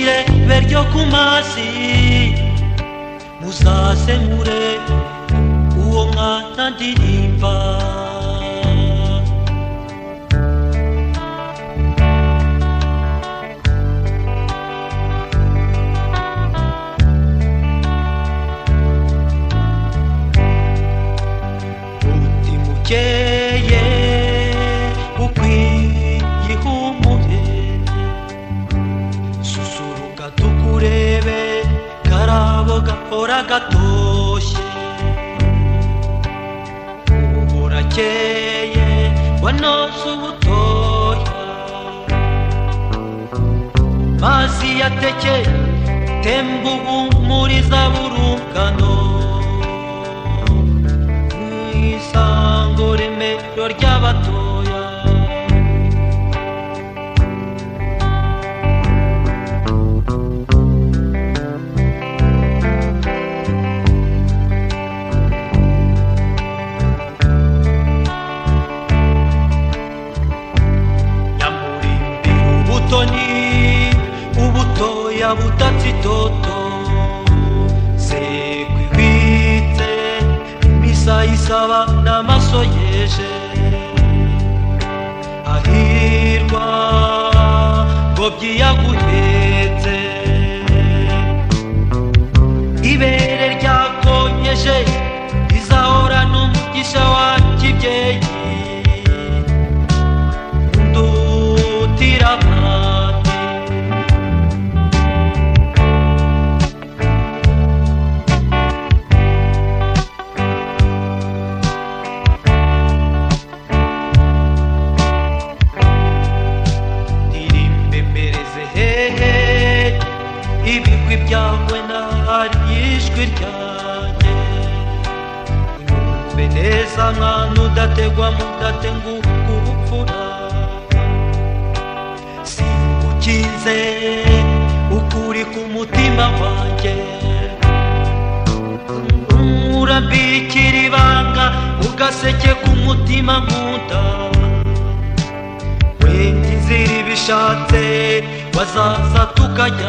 irebe ryo ku mazi muzasemure uwo mwana ndirimba ukeye ukwiye humure susuruka tukurebe karabo gahora gatoshye uburakeye wanoze ubutoya mazi yateke temba ubumuriza burungano isango remero ry'abatoya ubutoya butatsi toto sekwibitse misa isaba n'amaso yeje ahirwa ngobyi yaguhetse ibere ryakonyeje rizahora n'umugisha wa kibyeyi ndutira ibigwi byawe nahari ijwi ryanjye unyumve neza mwana udategwa mudatenguka ubupfura singukinze ukuri ku mutima wanjye urambikira ibanga ugaseke ku mutima nkunda wenda inzira ibishatse wazaza tukajya